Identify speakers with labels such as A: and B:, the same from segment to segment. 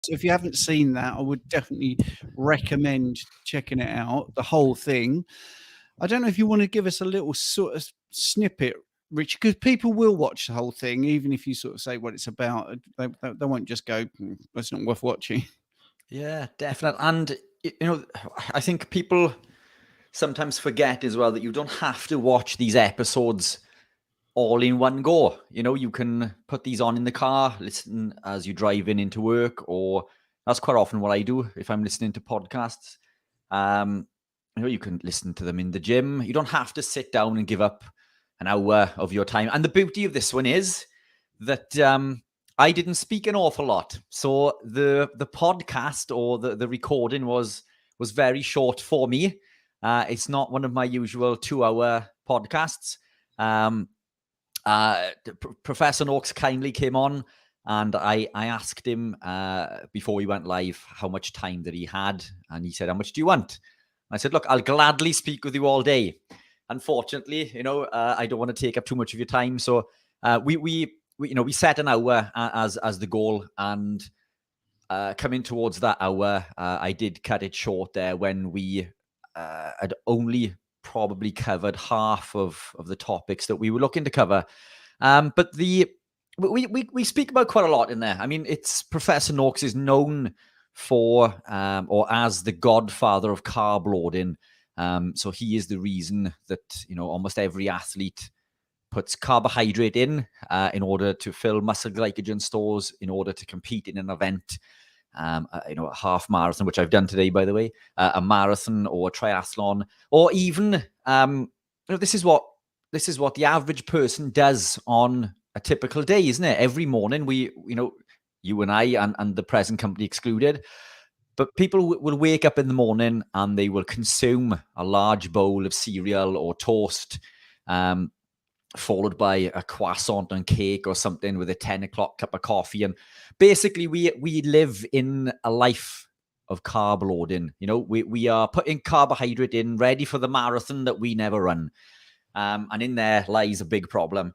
A: So if you haven't seen that, I would definitely recommend checking it out, the whole thing. I don't know if you want to give us a little sort of snippet, Rich, because people will watch the whole thing, even if you sort of say what it's about. They won't just go, "That's not worth watching."
B: Yeah, definitely. And, I think people sometimes forget as well that you don't have to watch these episodes all in one go. You can put these on in the car, listen as you drive into work, or that's quite often what I do if I'm listening to podcasts. You can listen to them in the gym. You don't have to sit down and give up an hour of your time. And the beauty of this one is that I didn't speak an awful lot. So the podcast or the recording was very short for me. It's not one of my usual 2-hour podcasts. Professor Noakes kindly came on, and I asked him before we went live how much time that he had, and he said, "How much do you want?" I said, "Look, I'll gladly speak with you all day." Unfortunately, I don't want to take up too much of your time, so we set an hour as the goal, and coming towards that hour, I did cut it short there when we had only probably covered half of the topics that we were looking to cover. But we speak about quite a lot in there. I mean, it's Professor Noakes is known for or as the godfather of carb loading. So he is the reason that almost every athlete puts carbohydrate in order to fill muscle glycogen stores in order to compete in an event. A half marathon, which I've done today, by the way, a marathon or a triathlon, or even this is what the average person does on a typical day, isn't it? Every morning, you and I, and the present company excluded, but people will wake up in the morning and they will consume a large bowl of cereal or toast, followed by a croissant and cake or something with a 10 o'clock cup of coffee. And basically we live in a life of carb loading. We are putting carbohydrate in ready for the marathon that we never run. And in there lies a big problem.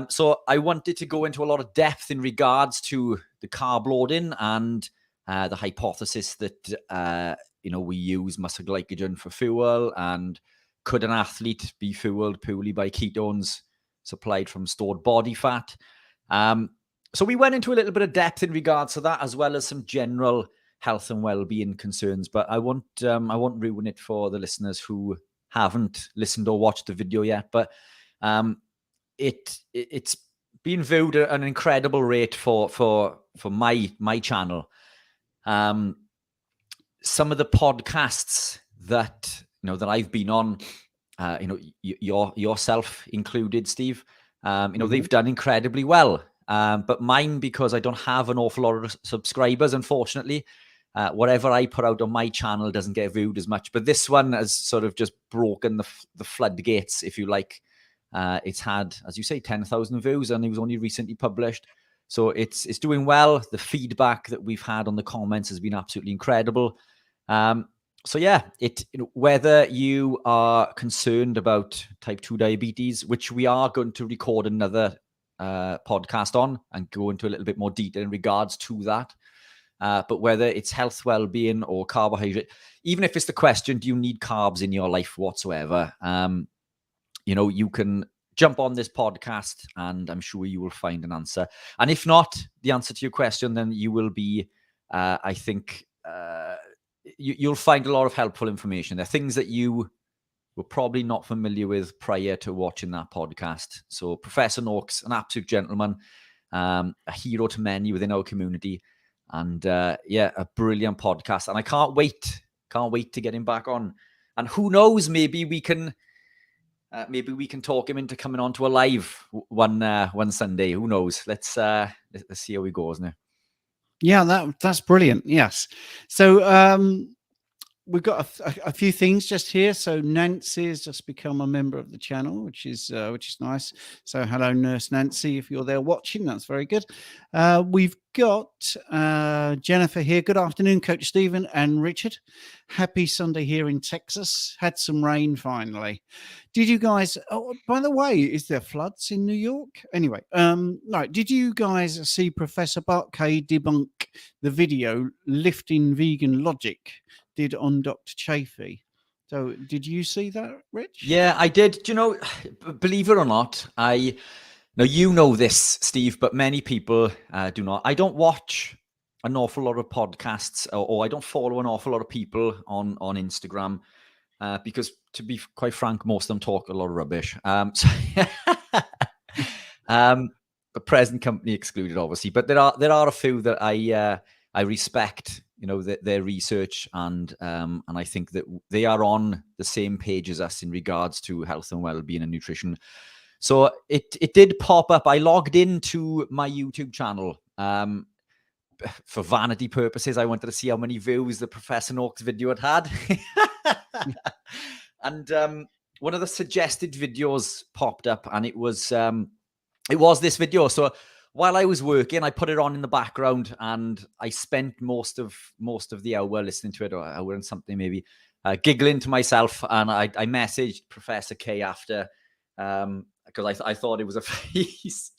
B: So I wanted to go into a lot of depth in regards to the carb loading and the hypothesis that, we use muscle glycogen for fuel, and could an athlete be fueled purely by ketones supplied from stored body fat? So we went into a little bit of depth in regards to that, as well as some general health and well-being concerns. But I won't ruin it for the listeners who haven't listened or watched the video yet. But it's been viewed at an incredible rate for my channel. Some of the podcasts that that I've been on, yourself included, Steve, they've done incredibly well. But mine, because I don't have an awful lot of subscribers, unfortunately, whatever I put out on my channel doesn't get viewed as much. But this one has sort of just broken the floodgates, if you like. It's had, as you say, 10,000 views, and it was only recently published. So it's doing well. The feedback that we've had on the comments has been absolutely incredible. So yeah, whether you are concerned about type 2 diabetes, which we are going to record another podcast on and go into a little bit more detail in regards to that. But whether it's health, well-being, or carbohydrate, even if it's the question, do you need carbs in your life whatsoever? You can jump on this podcast and I'm sure you will find an answer. And if not the answer to your question, then you will be, I think, you'll find a lot of helpful information. There are things that you were probably not familiar with prior to watching that podcast. So Professor Noakes, an absolute gentleman, a hero to many within our community, and a brilliant podcast. And I can't wait to get him back on. And who knows, maybe we can talk him into coming on to a live one Sunday. Who knows? Let's see how he goes now.
A: Yeah, that's brilliant. Yes. So we've got a few things just here. So Nancy has just become a member of the channel, which is nice. So hello, Nurse Nancy, if you're there watching, that's very good. We've got Jennifer here. Good afternoon, Coach Stephen and Richard. Happy Sunday here in Texas. Had some rain finally. Did you guys, oh, by the way, is there floods in New York? Anyway, no, did you guys see Professor Barkay debunk the video Lifting Vegan Logic did on Dr. Chafee? So did you see that, Rich?
B: Yeah, I did. Do you know, believe it or not, now you know this, Steve, but many people do not. I don't watch an awful lot of podcasts, or I don't follow an awful lot of people on Instagram, because to be quite frank, most of them talk a lot of rubbish. The present company excluded, obviously, but there are a few that I respect, you know, their research, and I think that they are on the same page as us in regards to health and well-being and nutrition. So it did pop up. I logged into my YouTube channel for vanity purposes. I wanted to see how many views the Professor Noakes video had. And one of the suggested videos popped up, and it was this video. So while I was working, I put it on in the background, and I spent most of the hour listening to it, or hour and something maybe, giggling to myself. And I messaged Professor K after, because I thought it was he's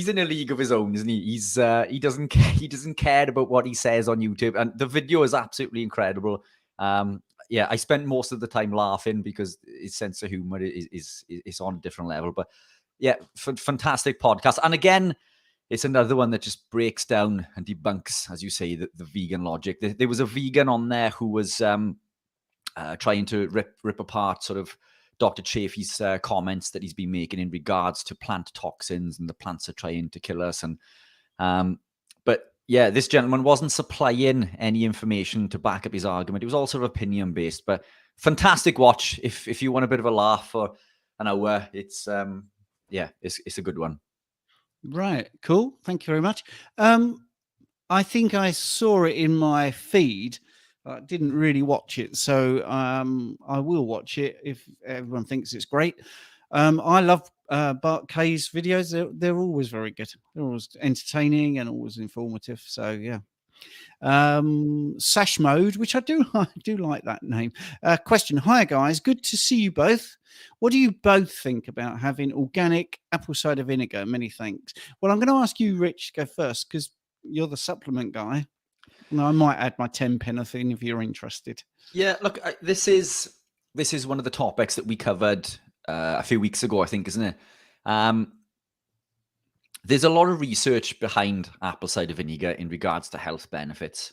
B: in a league of his own, isn't he? He doesn't care about what he says on YouTube, and the video is absolutely incredible. Yeah, I spent most of the time laughing because his sense of humor is on a different level. But yeah, fantastic podcast. And again, it's another one that just breaks down and debunks, as you say, the vegan logic. There was a vegan on there who was trying to rip apart sort of Dr. Chafee's comments that he's been making in regards to plant toxins and the plants are trying to kill us. And but yeah, this gentleman wasn't supplying any information to back up his argument. It was all sort of opinion based, but fantastic watch if you want a bit of a laugh for an hour. It's it's a good one.
A: Right, cool. Thank you very much. I think I saw it in my feed. I didn't really watch it, so I will watch it if everyone thinks it's great. I love Bart Kay's videos. They're always very good. They're always entertaining and always informative. So yeah. Sash Mode, which I do like that name. Question: Hi guys, good to see you both. What do you both think about having organic apple cider vinegar? Many thanks. Well, I'm going to ask you, Rich, to go first because you're the supplement guy. And I might add my 10p thing if you're interested.
B: Yeah, look, this is one of the topics that we covered a few weeks ago, I think, isn't it? There's a lot of research behind apple cider vinegar in regards to health benefits.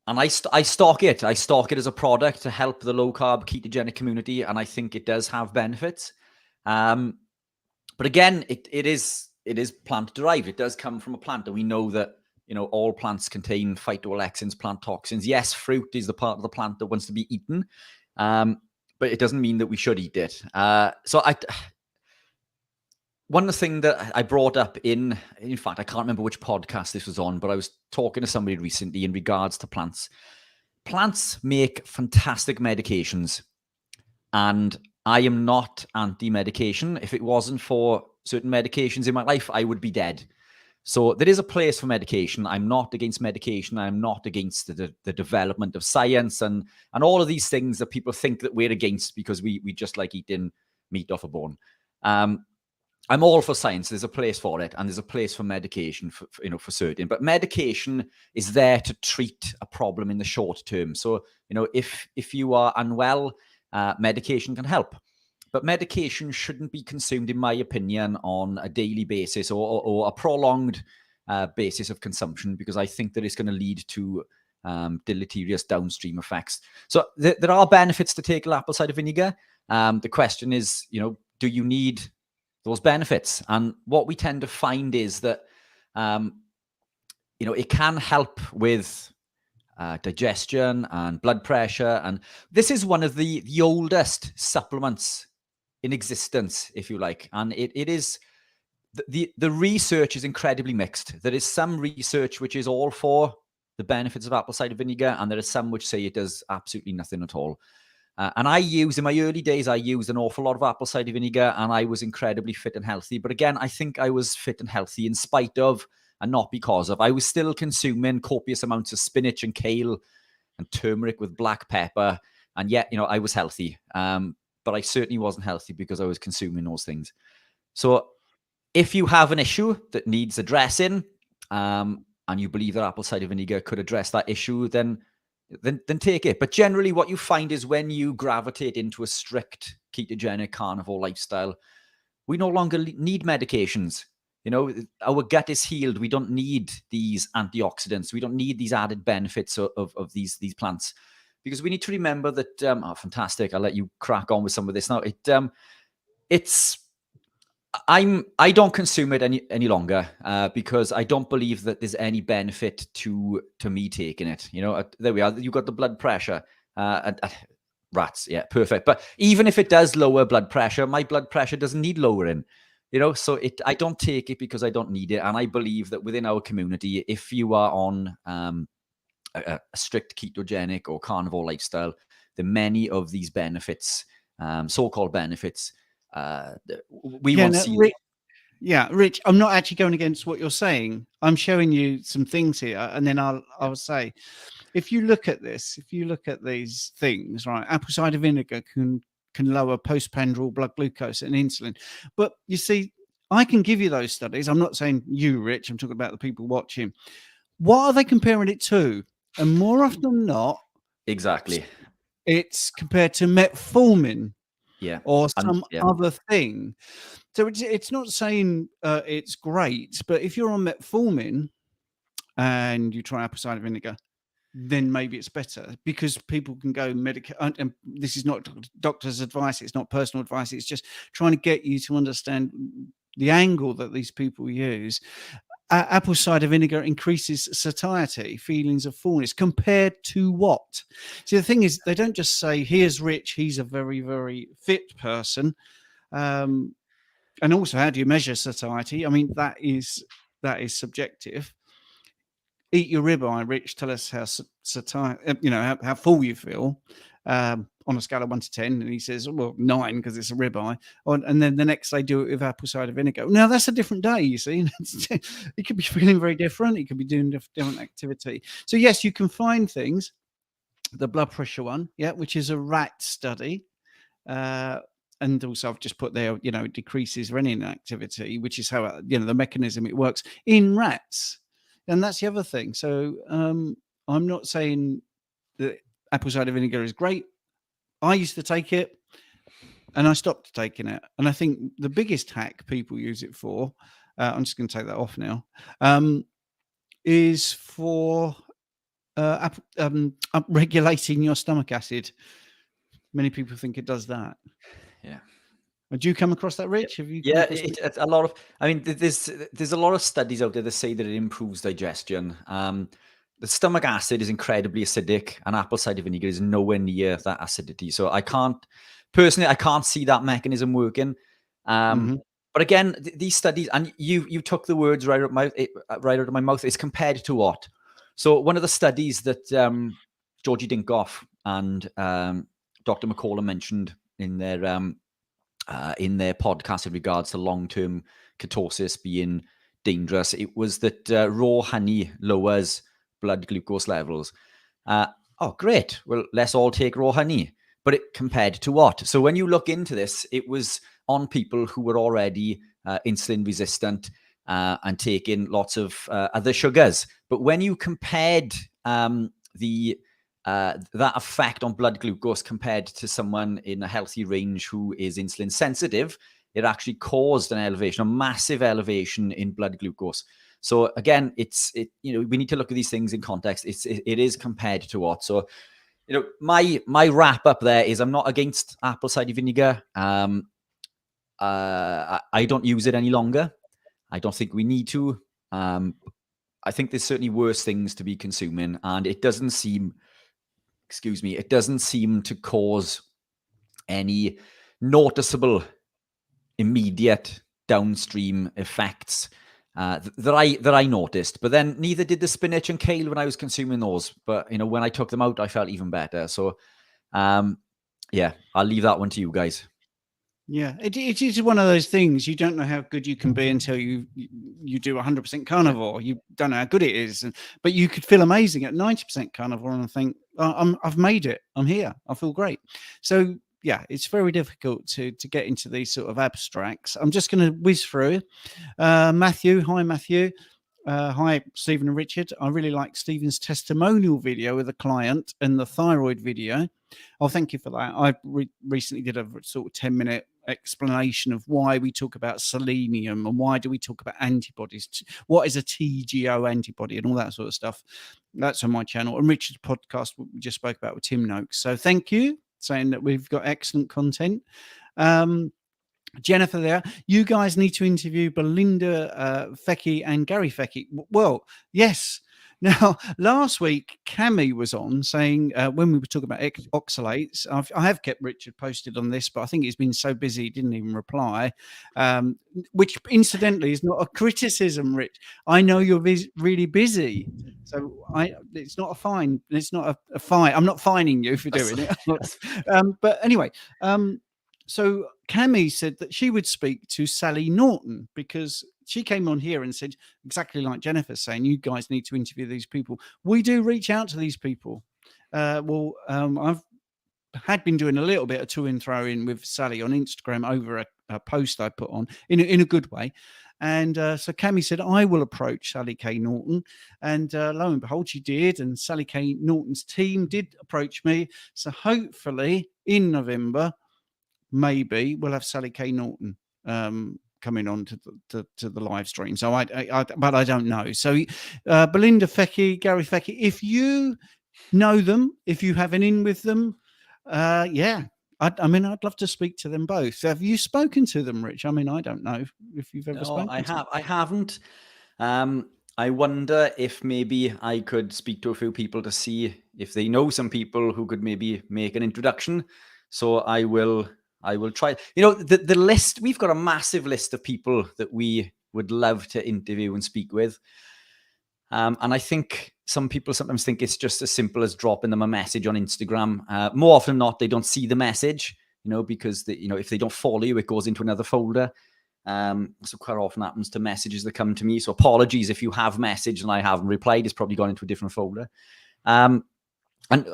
B: And I stock it. I stock it as a product to help the low-carb ketogenic community, and I think it does have benefits. But again, it is plant-derived. It does come from a plant, and we know that, you know, all plants contain phytoalexins, plant toxins. Yes, fruit is the part of the plant that wants to be eaten, but it doesn't mean that we should eat it. One thing that I brought up in fact, I can't remember which podcast this was on, but I was talking to somebody recently in regards to plants. Plants make fantastic medications, and I am not anti-medication. If it wasn't for certain medications in my life, I would be dead. So there is a place for medication. I'm not against medication. I'm not against the development of science and all of these things that people think that we're against because we just like eating meat off a bone. I'm all for science. There's a place for it, and there's a place for medication for certain. But medication is there to treat a problem in the short term. So, you know, if you are unwell, medication can help. But medication shouldn't be consumed, in my opinion, on a daily basis or a prolonged basis of consumption, because I think that it's going to lead to deleterious downstream effects. So there are benefits to take apple cider vinegar. The question is, you know, do you need those benefits? And what we tend to find is that, you know, it can help with digestion and blood pressure. And this is one of the oldest supplements in existence, if you like. And it is, the research is incredibly mixed. There is some research which is all for the benefits of apple cider vinegar, and there is some which say it does absolutely nothing at all. And in my early days, I used an awful lot of apple cider vinegar, and I was incredibly fit and healthy. But again, I think I was fit and healthy in spite of, and not because of. I was still consuming copious amounts of spinach and kale and turmeric with black pepper. And yet, I was healthy. But I certainly wasn't healthy because I was consuming those things. So if you have an issue that needs addressing, and you believe that apple cider vinegar could address that issue, then take it. But generally what you find is when you gravitate into a strict ketogenic carnivore lifestyle, we no longer need medications. Our gut is healed. We don't need these antioxidants. We don't need these added benefits of these plants, because we need to remember that, fantastic. I'll let you crack on with some of this now. I don't consume it any longer because I don't believe that there's any benefit to me taking it. There we are. You got the blood pressure. Rats, yeah, perfect. But even if it does lower blood pressure, my blood pressure doesn't need lowering. So I don't take it because I don't need it. And I believe that within our community, if you are on a strict ketogenic or carnivore lifestyle, then many of these benefits, so-called benefits, we won't see.
A: Rich, I'm not actually going against what you're saying. I'm showing you some things here, and then I'll say, if you look at these things, right? Apple cider vinegar can lower postprandial blood glucose and insulin. But you see, I can give you those studies. I'm not saying you, Rich. I'm talking about the people watching. What are they comparing it to? And more often than not,
B: exactly,
A: it's compared to metformin.
B: Yeah.
A: Or some other thing. So it's not saying it's great, but if you're on metformin and you try apple cider vinegar, then maybe it's better, because people can go and this is not doctor's advice, it's not personal advice, it's just trying to get you to understand the angle that these people use. Apple cider vinegar increases satiety, feelings of fullness, compared to what? See, the thing is, they don't just say, here's Rich, he's a very, very fit person. And also, how do you measure satiety? I mean, that is subjective. Eat your ribeye, Rich. Tell us how satiety, how full you feel on a scale of 1 to 10. And he says, well, 9 because it's a ribeye. And then the next day do it with apple cider vinegar. Now, that's a different day, you see. He could be feeling very different. He could be doing different activity. So, yes, you can find things. The blood pressure one, which is a rat study. And also I've just put there, it decreases renin activity, which is how, the mechanism it works in rats. And that's the other thing. So I'm not saying that apple cider vinegar is great. I used to take it and I stopped taking it. And I think the biggest hack people use it for, I'm just going to take that off now, is for upregulating your stomach acid. Many people think it does that.
B: Yeah.
A: Do you come across that, Rich? Have you?
B: It's a lot of. I mean, there's a lot of studies out there that say that it improves digestion. The stomach acid is incredibly acidic, and apple cider vinegar is nowhere near that acidity. So I can't see that mechanism working. But again, these studies, and you took the words right out of my mouth. It's compared to what? So one of the studies that Georgie Dinkoff and Dr. McCallum mentioned in their podcast in regards to long-term ketosis being dangerous, it was that raw honey lowers blood glucose levels. Oh, great. Well, let's all take raw honey. But it compared to what? So when you look into this, it was on people who were already insulin resistant and taking lots of other sugars. But when you compared that effect on blood glucose compared to someone in a healthy range who is insulin sensitive, it actually caused an elevation, a massive elevation in blood glucose. So again, we need to look at these things in context. It is compared to what. So, my wrap up there is I'm not against apple cider vinegar. I don't use it any longer. I don't think we need to. I think there's certainly worse things to be consuming, and it doesn't seem to cause any noticeable immediate downstream effects that I noticed. But then neither did the spinach and kale when I was consuming those. But when I took them out, I felt even better. So Yeah, I'll leave that one to you guys.
A: Yeah, it is one of those things. You don't know how good you can be until you do 100% carnivore. You don't know how good it is, but you could feel amazing at 90% carnivore and think, I've made it. I'm here. I feel great. So yeah, it's very difficult to get into these sort of abstracts. I'm just going to whiz through. Matthew, hi Matthew. Hi, Stephen and Richard. I really like Stephen's testimonial video with a client and the thyroid video. Oh, thank you for that. I recently did a sort of 10-minute explanation of why we talk about selenium and why do we talk about antibodies. What is a TGO antibody and all that sort of stuff. That's on my channel. And Richard's podcast we just spoke about with Tim Noakes. So thank you, saying that we've got excellent content. Jennifer there, you guys need to interview Belinda Fecky and Gary Fecky. Well, yes. Now, last week, Cami was on saying when we were talking about oxalates, I have kept Richard posted on this, but I think he's been so busy he didn't even reply, which incidentally is not a criticism, Rich. I know you're really busy. So it's not a fine. It's not a fine. I'm not fining you for doing it. But anyway, so Cami said that she would speak to Sally Norton because she came on here and said, exactly like Jennifer saying, you guys need to interview these people. We do reach out to these people. I've had been doing a little bit of to and throw in with Sally on Instagram over a post I put on in a good way. And so Cami said, I will approach Sally K. Norton. And lo and behold, she did. And Sally K. Norton's team did approach me. So hopefully in November, maybe we'll have Sally K. Norton coming on to the live stream. So but I don't know. So Belinda Fecky, Gary Fecky, if you know them, if you have an in with them, yeah. I mean, I'd love to speak to them both. Have you spoken to them, Rich? I mean, I don't know if you've ever spoken to them.
B: I haven't. I wonder if maybe I could speak to a few people to see if they know some people who could maybe make an introduction. So I will try. You know, the list, we've got a massive list of people that we would love to interview and speak with. And I think some people sometimes think it's just as simple as dropping them a message on Instagram. More often than not, they don't see the message, you know, because if they don't follow you, it goes into another folder. So quite often happens to messages that come to me. So apologies if you have messaged and I haven't replied. It's probably gone into a different folder. And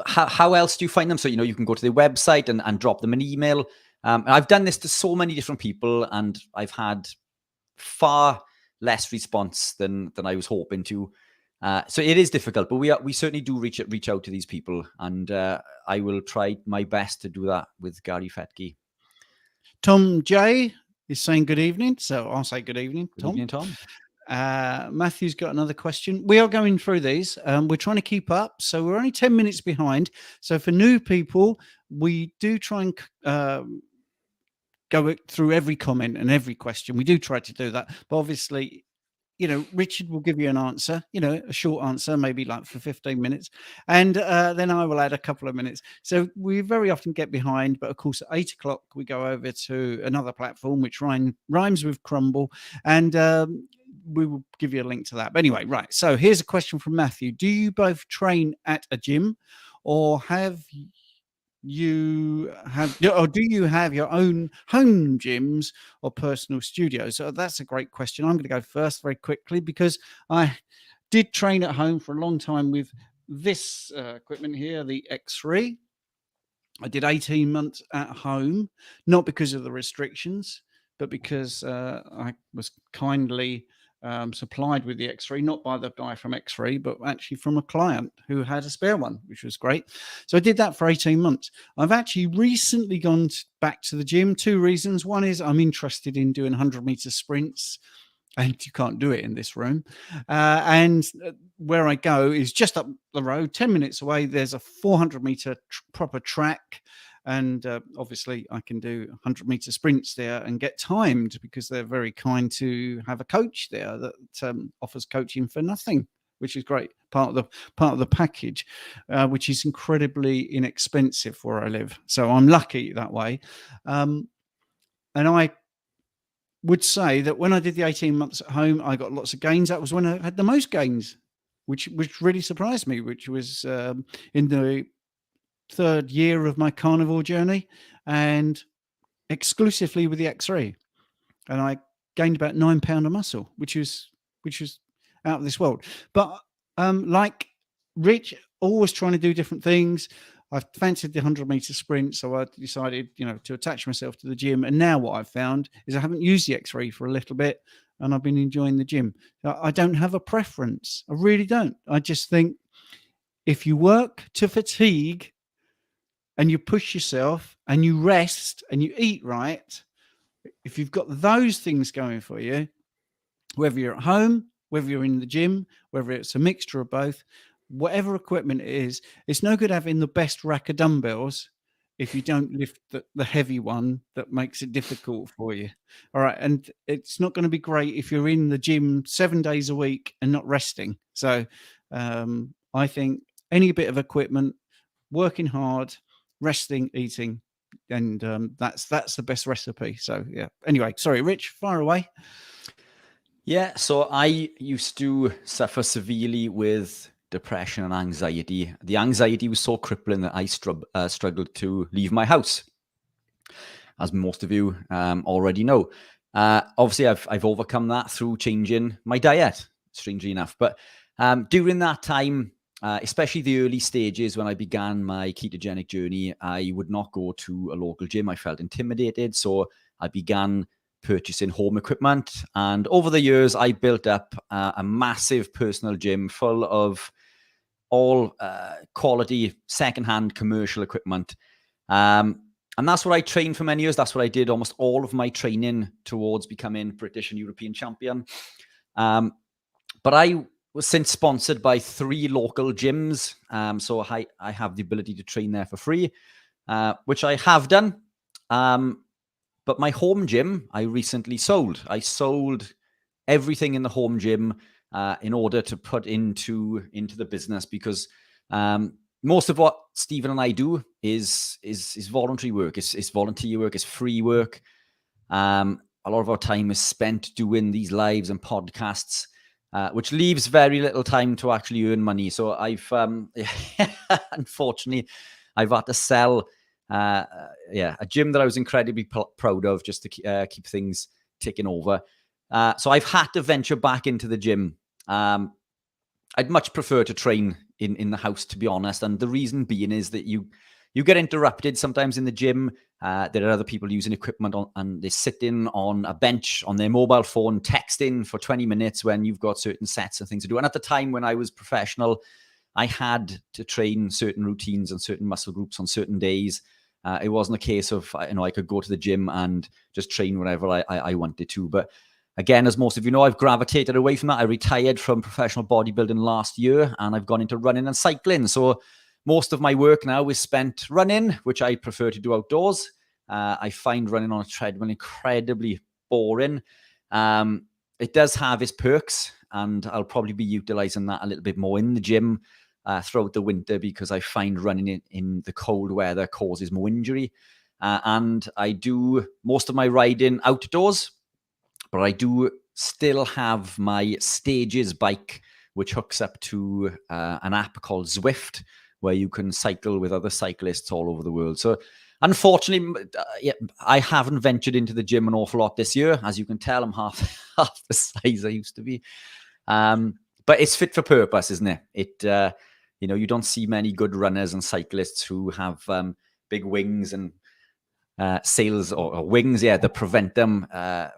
B: how else do you find them? So, you can go to their website and drop them an email. I've done this to so many different people and I've had far less response than I was hoping to. So it is difficult, but we certainly do reach out to these people, and I will try my best to do that with Gary Fecky.
A: Tom J is saying good evening, so I'll say good evening, Tom.
B: Good evening, Tom.
A: Matthew's got another question. We are going through these. We're trying to keep up, so we're only 10 minutes behind. So for new people, we do try and go through every comment and every question. We do try to do that, but obviously, Richard will give you an answer, a short answer, maybe like for 15 minutes. And then I will add a couple of minutes. So we very often get behind. But of course, at 8 o'clock, we go over to another platform, which rhymes with Crumble. And we will give you a link to that. But anyway, right. So here's a question from Matthew. Do you both train at a gym or do you have your own home gyms or personal studios? So that's a great question. I'm going to go first very quickly because I did train at home for a long time with this equipment here, the X3. I did 18 months at home, not because of the restrictions, but because I was kindly supplied with the X3, not by the guy from X3, but actually from a client who had a spare one, which was great. So I did that for 18 months. I've actually recently gone back to the gym. Two reasons. One is I'm interested in doing 100-meter sprints, and you can't do it in this room. And where I go is just up the road, 10 minutes away. There's a 400-meter proper track. And obviously, I can do 100-meter sprints there and get timed because they're very kind to have a coach there that offers coaching for nothing, which is great. Part of the package, which is incredibly inexpensive where I live. So I'm lucky that way. And I would say that when I did the 18 months at home, I got lots of gains. That was when I had the most gains, which really surprised me. Which was in the third year of my carnivore journey, and exclusively with the X3, and I gained about 9 pounds of muscle, which was out of this world. But like Rich, always trying to do different things. I fancied the 100-meter sprint, so I decided, to attach myself to the gym. And now what I've found is I haven't used the X3 for a little bit, and I've been enjoying the gym. I don't have a preference. I really don't. I just think if you work to fatigue and you push yourself and you rest and you eat right, if you've got those things going for you, whether you're at home, whether you're in the gym, whether it's a mixture of both, whatever equipment it is, it's no good having the best rack of dumbbells if you don't lift the heavy one that makes it difficult for you. All right. And it's not going to be great if you're in the gym 7 days a week and not resting. So I think any bit of equipment, working hard, resting, eating, and that's the best recipe. So yeah. Anyway, sorry, Rich, fire away.
B: Yeah. So I used to suffer severely with depression and anxiety. The anxiety was so crippling that I struggled to leave my house, as most of you already know. Obviously, I've overcome that through changing my diet, strangely enough. But during that time, especially the early stages when I began my ketogenic journey, I would not go to a local gym. I felt intimidated, so I began purchasing home equipment. And over the years, I built up a massive personal gym full of all quality secondhand commercial equipment. And that's what I trained for many years. That's what I did almost all of my training towards becoming British and European champion. But I was since sponsored by 3 local gyms. So I have the ability to train there for free, which I have done. But my home gym, I recently sold. I sold everything in the home gym in order to put into the business, because most of what Stephen and I do is voluntary work. It's volunteer work. It's free work. A lot of our time is spent doing these lives and podcasts, which leaves very little time to actually earn money. So I've unfortunately I've had to sell a gym that I was incredibly proud of just to keep things ticking over. So I've had to venture back into the gym. I'd much prefer to train in the house, to be honest. And the reason being is that you get interrupted sometimes in the gym. There are other people using equipment and they're sitting on a bench on their mobile phone, texting for 20 minutes when you've got certain sets and things to do. And at the time when I was professional, I had to train certain routines and certain muscle groups on certain days. It wasn't a case of, I could go to the gym and just train whenever I wanted to. But again, as most of you know, I've gravitated away from that. I retired from professional bodybuilding last year, and I've gone into running and cycling. So most of my work now is spent running, which I prefer to do outdoors. I find running on a treadmill incredibly boring. It does have its perks, and I'll probably be utilizing that a little bit more in the gym throughout the winter, because I find running in the cold weather causes more injury. And I do most of my riding outdoors, but I do still have my Stages bike, which hooks up to an app called Zwift, where you can cycle with other cyclists all over the world. So unfortunately, I haven't ventured into the gym an awful lot this year. As you can tell, I'm half the size I used to be. But it's fit for purpose, isn't it? You don't see many good runners and cyclists who have big wings and sails or wings, that prevent them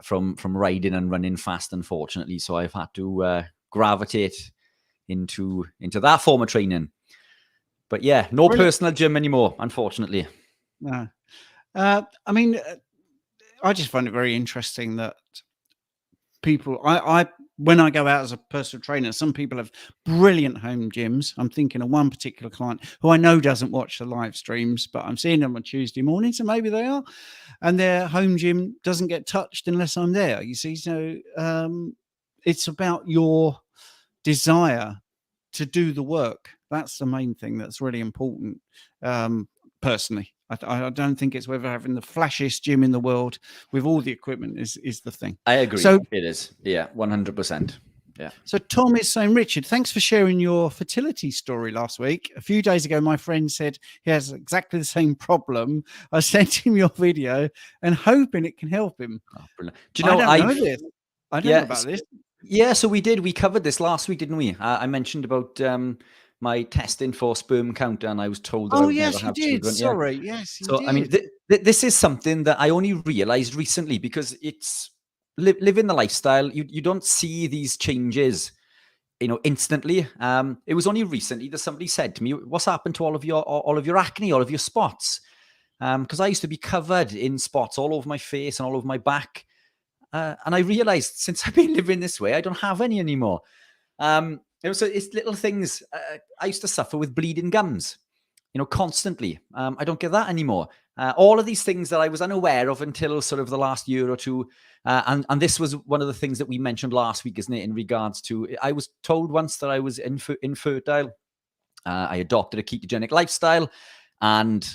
B: from riding and running fast, unfortunately. So I've had to gravitate into that form of training. But no personal gym anymore, unfortunately.
A: No. I just find it very interesting that people, when I go out as a personal trainer, some people have brilliant home gyms. I'm thinking of one particular client who I know doesn't watch the live streams, but I'm seeing them on Tuesday morning, so maybe they are. And their home gym doesn't get touched unless I'm there, you see. So it's about your desire to do the work. That's the main thing that's really important. Personally, I don't think it's whether having the flashiest gym in the world with all the equipment is the thing.
B: I agree.
A: So
B: it is. Yeah, 100%. Yeah.
A: So Tom is saying, Richard, thanks for sharing your fertility story last week. A few days ago, my friend said he has exactly the same problem. I sent him your video and hoping it can help him.
B: Oh, brilliant. Do you
A: I
B: know,
A: don't know this. I don't know about this.
B: Yeah, so we did. We covered this last week, didn't we? I mentioned about my testing for sperm count, and I was told that I would never
A: yes, you
B: have
A: did.
B: children.
A: Sorry.
B: Yeah.
A: Yes, you
B: So,
A: did.
B: I mean, this is something that I only realized recently because it's living the lifestyle. You don't see these changes, instantly. It was only recently that somebody said to me, "What's happened to all of your acne, all of your spots?" Because I used to be covered in spots all over my face and all over my back. And I realized since I've been living this way, I don't have any anymore. So it's little things. I used to suffer with bleeding gums, constantly. I don't get that anymore. All of these things that I was unaware of until sort of the last year or two. And this was one of the things that we mentioned last week, isn't it? In regards to, I was told once that I was infertile. I adopted a ketogenic lifestyle, and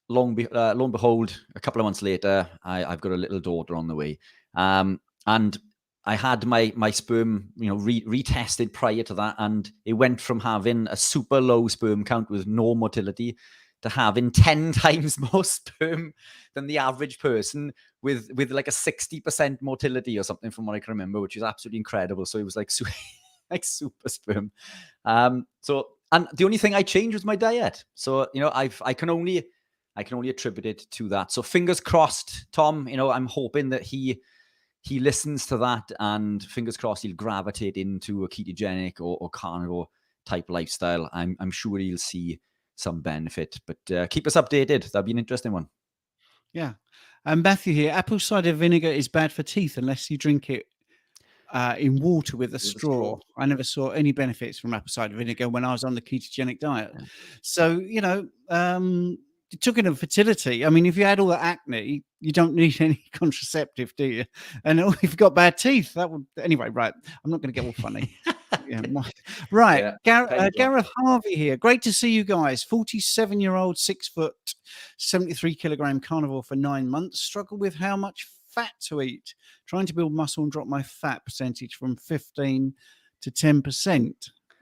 B: lo and behold, a couple of months later, I've got a little daughter on the way. And I had my sperm, retested prior to that, and it went from having a super low sperm count with no motility to having 10 times more sperm than the average person with like a 60% motility or something, from what I can remember, which is absolutely incredible. So it was like like super sperm. And the only thing I changed was my diet. So I can only attribute it to that. So fingers crossed, Tom. I'm hoping that he listens to that, and fingers crossed he'll gravitate into a ketogenic or carnivore type lifestyle. I'm sure he'll see some benefit. But keep us updated. That'd be an interesting one.
A: Yeah. And Matthew here, apple cider vinegar is bad for teeth unless you drink it in water with a straw. I never saw any benefits from apple cider vinegar when I was on the ketogenic diet.
B: Yeah.
A: So, talking of fertility, I mean, if you had all that acne, you don't need any contraceptive, do you? And if you've got bad teeth, that would anyway. Right, I'm not going to get all funny. Yeah, right. Yeah, Gareth Harvey here. Great to see you guys. 47-year-old, 6 foot, 73 kilogram carnivore for 9 months. Struggle with how much fat to eat. Trying to build muscle and drop my fat percentage from 15 to 10%.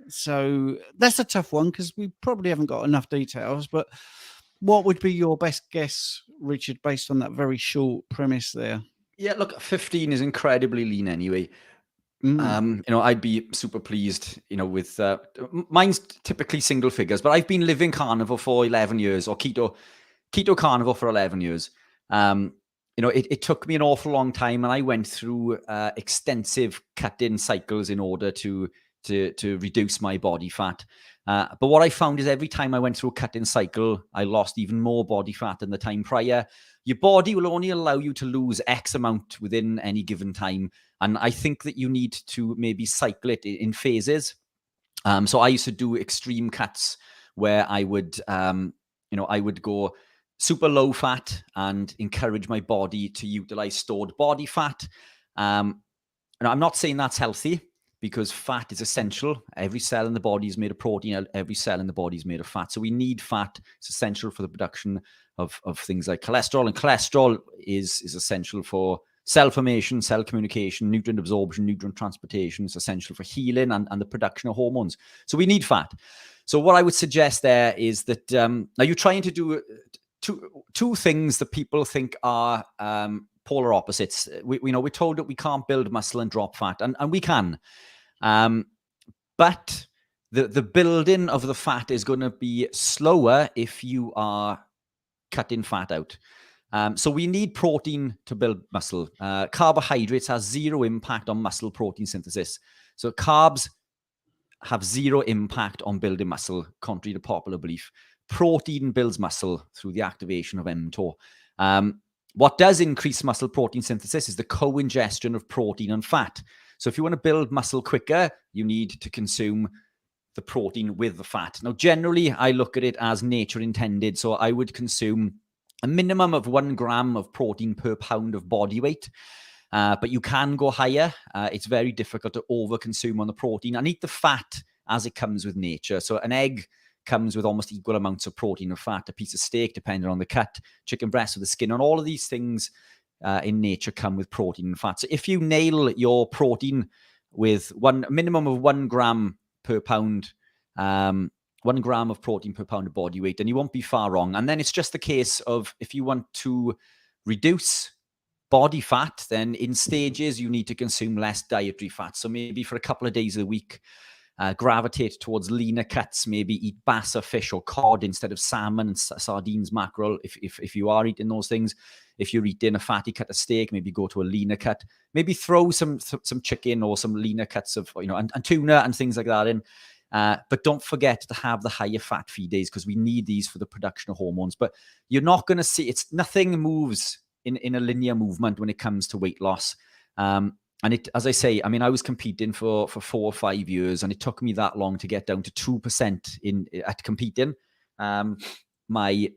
A: So that's a tough one because we probably haven't got enough details. But what would be your best guess, Richard, based on that very short premise there?
B: Yeah, look, 15 is incredibly lean anyway. I'd be super pleased, with mine's typically single figures, but I've been living carnivore for 11 years, or keto carnivore for 11 years. It took me an awful long time, and I went through extensive cut-in cycles in order to reduce my body fat. But what I found is every time I went through a cut-in cycle, I lost even more body fat than the time prior. Your body will only allow you to lose X amount within any given time. And I think that you need to maybe cycle it in phases. So I used to do extreme cuts where I would, I would go super low fat and encourage my body to utilize stored body fat. And I'm not saying that's healthy, because fat is essential. Every cell in the body is made of protein. Every cell in the body is made of fat. So we need fat. It's essential for the production of things like cholesterol. And cholesterol is essential for cell formation, cell communication, nutrient absorption, nutrient transportation. It's essential for healing and the production of hormones. So we need fat. So what I would suggest there is that now you're trying to do two things that people think are polar opposites. We're told that we can't build muscle and drop fat, and we can. But the building of the fat is going to be slower if you are cutting fat out. So we need protein to build muscle. Carbohydrates has zero impact on muscle protein synthesis. So carbs have zero impact on building muscle, contrary to popular belief. Protein builds muscle through the activation of mTOR. What does increase muscle protein synthesis is the co-ingestion of protein and fat. So if you want to build muscle quicker, you need to consume the protein with the fat. Now, generally, I look at it as nature intended. So I would consume a minimum of 1 gram of protein per pound of body weight. But you can go higher. It's very difficult to overconsume on the protein and eat the fat as it comes with nature. So an egg comes with almost equal amounts of protein and fat. A piece of steak, depending on the cut, chicken breast with the skin, and all of these things in nature come with protein and fat. So if you nail your protein with minimum of 1 gram per pound, 1 gram of protein per pound of body weight, and you won't be far wrong. And then it's just the case of, if you want to reduce body fat, then in stages you need to consume less dietary fat. So maybe for a couple of days of the week, gravitate towards leaner cuts, maybe eat bass or fish or cod instead of salmon and sardines, mackerel, if you are eating those things. If you're eating a fatty cut of steak, maybe go to a leaner cut. Maybe throw some chicken or some leaner cuts of, and tuna and things like that in. But don't forget to have the higher fat feed days, because we need these for the production of hormones. But you're not going to see, nothing moves in a linear movement when it comes to weight loss. And as I say, I mean, I was competing for 4 or 5 years, and it took me that long to get down to 2% at competing. My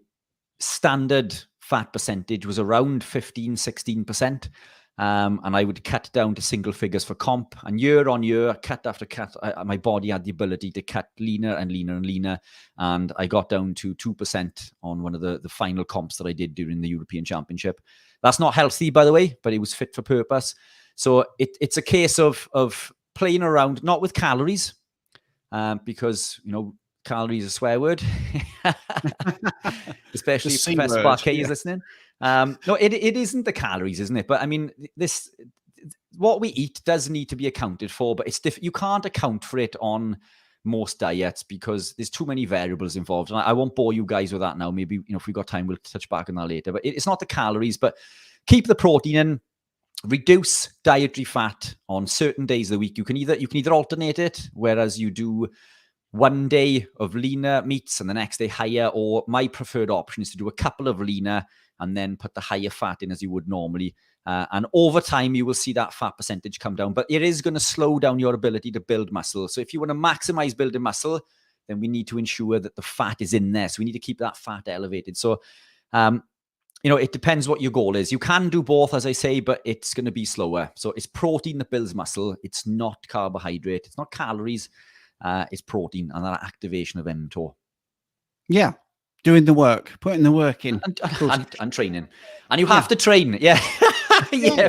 B: standard fat percentage was around 15, 16%. And I would cut down to single figures for comp, and year on year, cut after cut, my body had the ability to cut leaner and leaner and leaner. And I got down to 2% on one of the final comps that I did during the European Championship. That's not healthy, by the way, but it was fit for purpose. So it's a case of playing around, not with calories, because, calories are a swear word, especially if Professor Barkay is listening. No, it isn't the calories, isn't it? But I mean, what we eat does need to be accounted for, but you can't account for it on most diets because there's too many variables involved. And I won't bore you guys with that now. Maybe, if we've got time, we'll touch back on that later. But it's not the calories, but keep the protein in. Reduce dietary fat on certain days of the week. You can either alternate it, whereas you do 1 day of leaner meats and the next day higher, or my preferred option is to do a couple of leaner and then put the higher fat in as you would normally. And over time, you will see that fat percentage come down, but it is going to slow down your ability to build muscle. So if you want to maximize building muscle, then we need to ensure that the fat is in there. So we need to keep that fat elevated. So, it depends what your goal is. You can do both, as I say, but it's going to be slower. So it's protein that builds muscle. It's not carbohydrate. It's not calories. It's protein and that activation of mTOR.
A: Yeah. Doing the work, putting the work in.
B: And training. And you have to train. Yeah.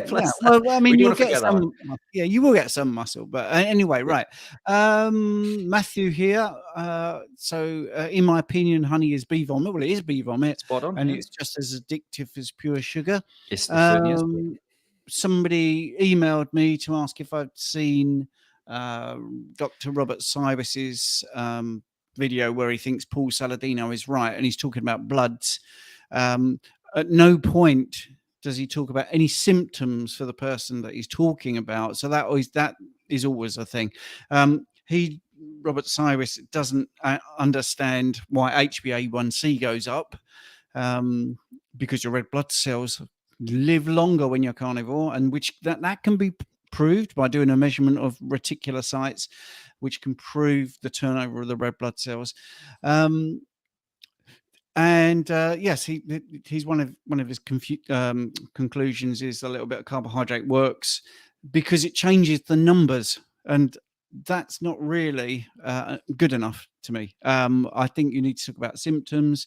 B: Plus,
A: well, I mean, you'll get some. Yeah, you will get some muscle. But anyway, right. Matthew here. In my opinion, honey is bee vomit. Well, it is bee vomit.
B: Spot on.
A: And it's just as addictive as pure sugar.
B: It certainly is.
A: Somebody emailed me to ask if I'd seen Dr. Robert Cyrus's video where he thinks Paul Saladino is right, and he's talking about bloods. At no point does he talk about any symptoms for the person that he's talking about. So that is always a thing. Robert Cyrus doesn't understand why HbA1c goes up, because your red blood cells live longer when you're carnivore, and which that can be proved by doing a measurement of reticulocytes, which can prove the turnover of the red blood cells. Yes, he's one of his conclusions is a little bit of carbohydrate works because it changes the numbers, and that's not really good enough to me. I think you need to talk about symptoms.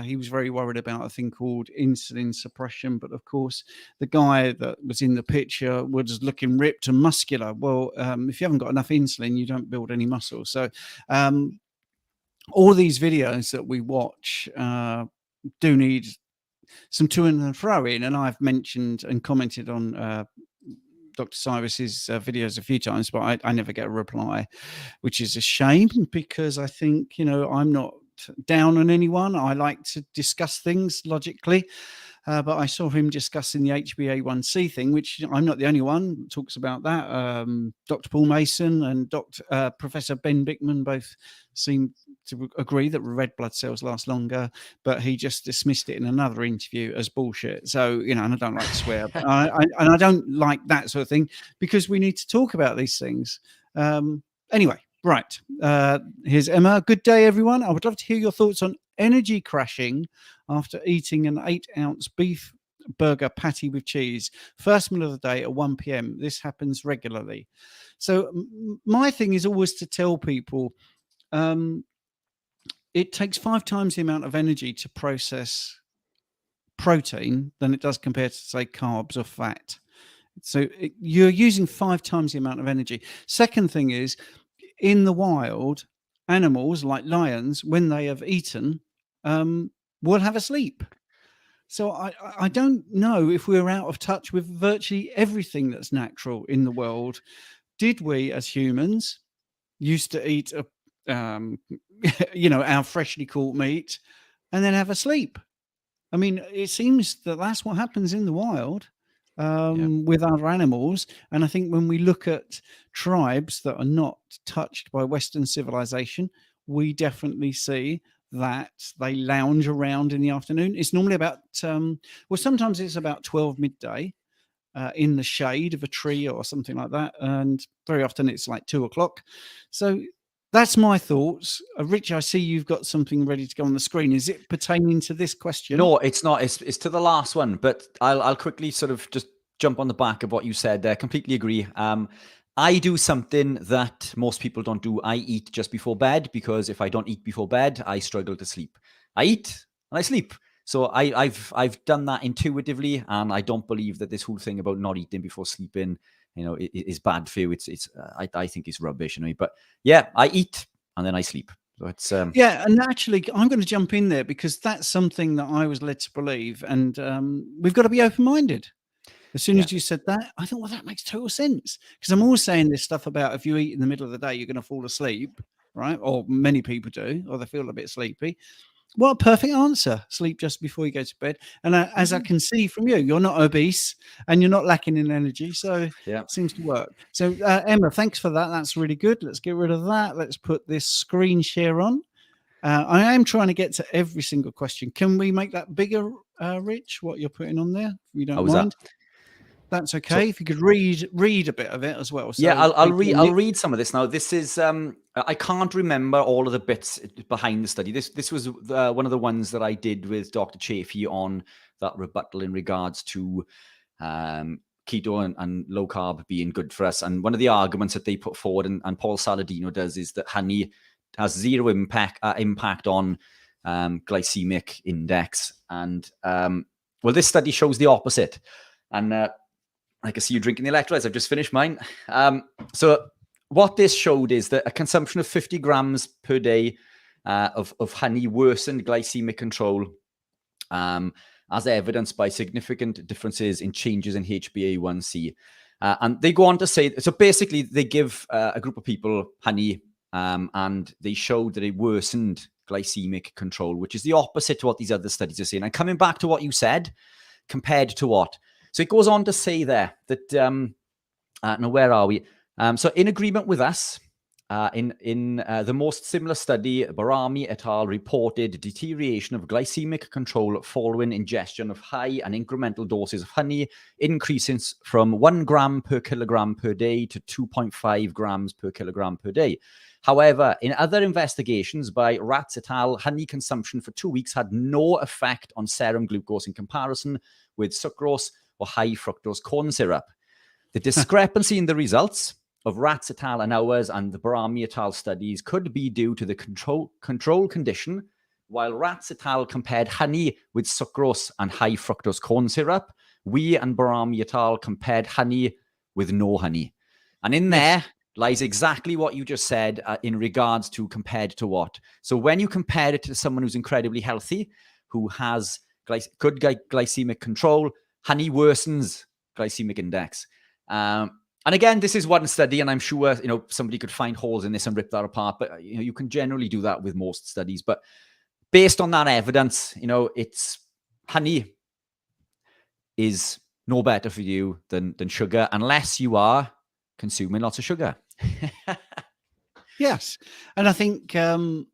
A: He was very worried about a thing called insulin suppression, but of course the guy that was in the picture was looking ripped and muscular. Well, if you haven't got enough insulin, you don't build any muscle. So all these videos that we watch do need some to and fro in, and I've mentioned and commented on Dr. Cyrus's videos a few times, but I never get a reply, which is a shame, because I think, I'm not down on anyone. I like to discuss things logically, but I saw him discussing the HbA1c thing, which I'm not the only one that talks about that. Dr. Paul Mason and Professor Ben Bickman both seem to agree that red blood cells last longer, but he just dismissed it in another interview as bullshit. So, and I don't like to swear, I don't like that sort of thing, because we need to talk about these things. Anyway, right. Here's Emma. Good day, everyone. I would love to hear your thoughts on energy crashing after eating an 8-ounce beef burger patty with cheese. First meal of the day at 1 p.m. This happens regularly. So my thing is always to tell people it takes 5 times the amount of energy to process protein than it does compared to, say, carbs or fat. So you're using 5 times the amount of energy. Second thing is, in the wild, animals like lions, when they have eaten, will have a sleep. So I don't know if we're out of touch with virtually everything that's natural in the world. Did we, as humans, used to eat our freshly caught meat and then have a sleep? I mean, it seems that that's what happens in the wild with other animals. And I think when we look at tribes that are not touched by Western civilization, we definitely see that they lounge around in the afternoon. It's normally about, sometimes it's about 12 midday in the shade of a tree or something like that. And very often it's like 2 o'clock. So that's my thoughts. Rich, I see you've got something ready to go on the screen. Is it pertaining to this question?
B: No, it's not. It's to the last one, but I'll quickly sort of just jump on the back of what you said there. Completely agree. I do something that most people don't do. I eat just before bed, because if I don't eat before bed, I struggle to sleep. I eat and I sleep. So I've done that intuitively, and I don't believe that this whole thing about not eating before sleeping, is bad for you. I think it's rubbish, But yeah, I eat and then I sleep. So it's
A: yeah, and actually, I'm going to jump in there because that's something that I was led to believe, and we've got to be open-minded. As soon as you said that, I thought, well, that makes total sense, because I'm always saying this stuff about if you eat in the middle of the day, you're going to fall asleep, right? Or many people do, or they feel a bit sleepy. What a perfect answer. Sleep just before you go to bed. And as I can see from you, you're not obese and you're not lacking in energy. So it seems to work. So Emma, thanks for that. That's really good. Let's get rid of that. Let's put this screen share on. I am trying to get to every single question. Can we make that bigger, Rich, what you're putting on there? If you don't mind. That's okay. So, if you could read a bit of it as well. So
B: I'll read some of this now. This is I can't remember all of the bits behind the study. This was one of the ones that I did with Dr. Chafee on that rebuttal in regards to keto and low carb being good for us. And one of the arguments that they put forward, and Paul Saladino does, is that honey has zero impact on glycemic index. And well, this study shows the opposite. And I can see you drinking the electrolytes. I've just finished mine. So what this showed is that a consumption of 50 grams per day of honey worsened glycemic control, as evidenced by significant differences in changes in HbA1c. And they go on to say, so basically they give a group of people honey, and they showed that it worsened glycemic control, which is the opposite to what these other studies are saying. And coming back to what you said, compared to what? So it goes on to say there that, now where are we? So in agreement with us, in the most similar study, Barami et al. Reported deterioration of glycemic control following ingestion of high and incremental doses of honey, increasing from 1 gram per kilogram per day to 2.5 grams per kilogram per day. However, in other investigations by Rats et al., honey consumption for 2 weeks had no effect on serum glucose in comparison with sucrose or high fructose corn syrup. The discrepancy in the results of Rats et al. And ours and the Barami et al. Studies could be due to the control condition. While Rats et al. Compared honey with sucrose and high fructose corn syrup, we and Barami et al. Compared honey with no honey. And in there lies exactly what you just said in regards to compared to what. So when you compare it to someone who's incredibly healthy, who has good glycemic control, honey worsens glycemic index. And again, this is one study, and I'm sure somebody could find holes in this and rip that apart. But you can generally do that with most studies. But based on that evidence, it's honey is no better for you than sugar, unless you are consuming lots of sugar.
A: Yes, and I think that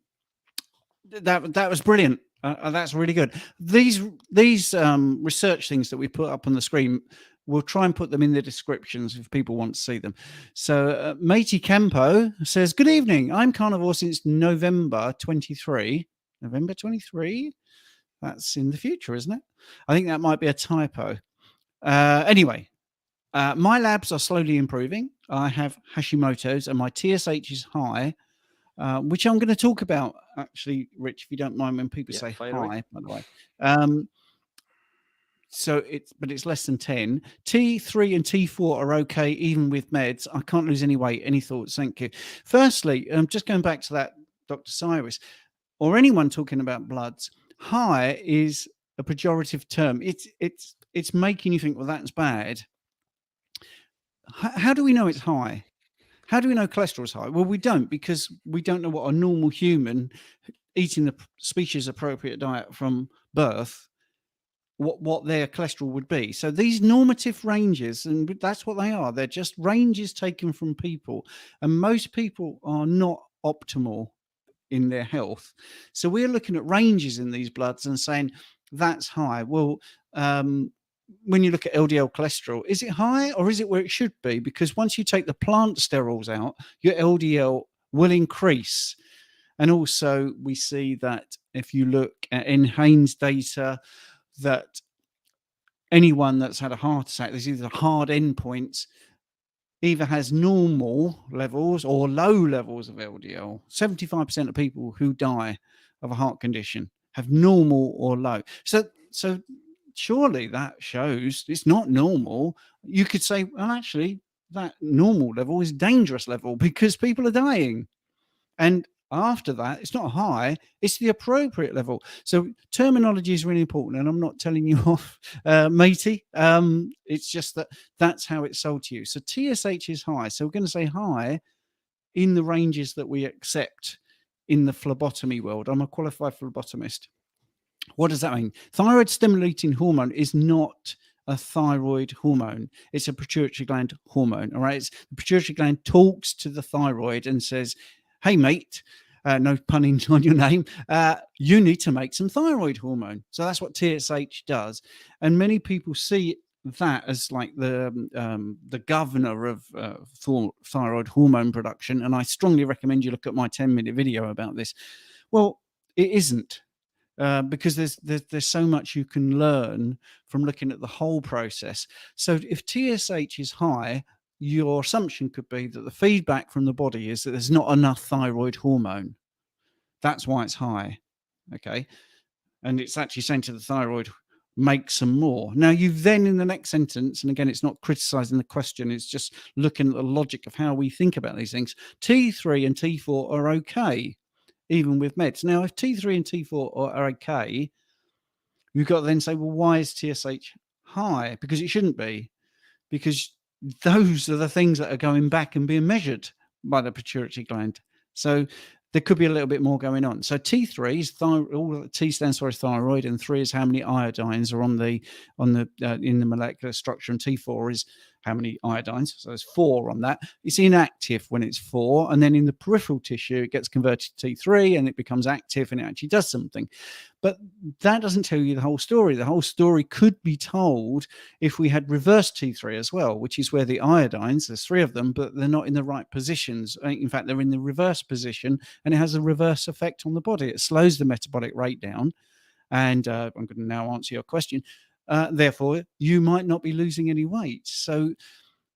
A: was brilliant. That's really good. These research things that we put up on the screen, we'll try and put them in the descriptions if people want to see them. So Matey Campo says, good evening. I'm carnivore since November 23. November 23? That's in the future, isn't it? I think that might be a typo. Anyway, my labs are slowly improving. I have Hashimoto's and my TSH is high, which I'm going to talk about, actually, Rich, if you don't mind, when people say hi, by the way. So it's less than 10. T3 and T4 are okay, even with meds. I can't lose any weight. Any thoughts? Thank you. Firstly, just going back to that, Dr. Cyrus, or anyone talking about bloods, high is a pejorative term. It's making you think, well, that's bad. How do we know it's high? How do we know cholesterol is high? Well, we don't, because we don't know what a normal human eating the species appropriate diet from birth, what their cholesterol would be. So these normative ranges, and that's what they are, they're just ranges taken from people, and most people are not optimal in their health. So we're looking at ranges in these bloods and saying that's high. Well, when you look at LDL cholesterol, is it high or is it where it should be? Because once you take the plant sterols out, your LDL will increase. And also we see that if you look at NHANES data, that anyone that's had a heart attack, there's either hard endpoints, either has normal levels or low levels of LDL. 75% of people who die of a heart condition have normal or low. So surely that shows it's not normal. You could say, well, actually, that normal level is dangerous level because people are dying. And after that, it's not high, it's the appropriate level. So terminology is really important, and I'm not telling you off, matey. It's just that's how it's sold to you. So TSH is high. So we're going to say high in the ranges that we accept in the phlebotomy world. I'm a qualified phlebotomist. What does that mean? Thyroid stimulating hormone is not a thyroid hormone. It's a pituitary gland hormone. All right. The pituitary gland talks to the thyroid and says, hey, mate, no pun on your name, you need to make some thyroid hormone. So that's what TSH does. And many people see that as like the governor of thyroid hormone production. And I strongly recommend you look at my 10-minute video about this. Well, it isn't. Because there's so much you can learn from looking at the whole process. So if TSH is high, your assumption could be that the feedback from the body is that there's not enough thyroid hormone. That's why it's high. Okay. And it's actually saying to the thyroid, make some more. Now, you've then in the next sentence, and again, it's not criticizing the question, it's just looking at the logic of how we think about these things. T3 and T4 are okay, even with meds. Now, if T3 and T4 are okay, you've got to then say, well, why is TSH high? Because it shouldn't be, because those are the things that are going back and being measured by the pituitary gland. So there could be a little bit more going on. So T3 is all T stands for is thyroid, and 3 is how many iodines are on the in the molecular structure, and T4 is how many iodines. So there's 4 on that. It's inactive when it's 4, and then in the peripheral tissue it gets converted to T3 and it becomes active and it actually does something. But that doesn't tell you the whole story. The whole story could be told if we had reverse T3 as well, which is where the iodines, there's 3 of them, but they're not in the right positions. In fact, they're in the reverse position, and it has a reverse effect on the body. It slows the metabolic rate down. And I'm going to now answer your question. Therefore, you might not be losing any weight. So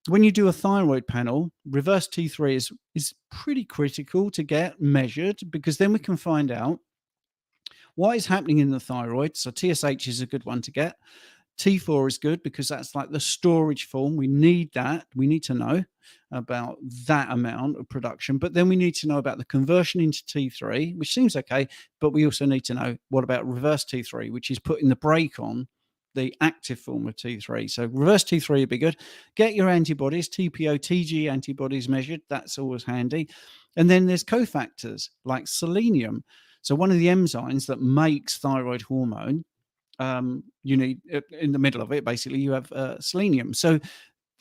A: when you do a thyroid panel, reverse T3 is pretty critical to get measured, because then we can find out what is happening in the thyroid. So TSH is a good one to get. T4 is good because that's like the storage form. We need that. We need to know about that amount of production, but then we need to know about the conversion into T3, which seems okay, but we also need to know what about reverse T3, which is putting the brake on the active form of T3. So reverse T3 would be good. Get your antibodies, TPO, TG antibodies measured. That's always handy. And then there's cofactors like selenium. So one of the enzymes that makes thyroid hormone, you need in the middle of it, basically, you have selenium. So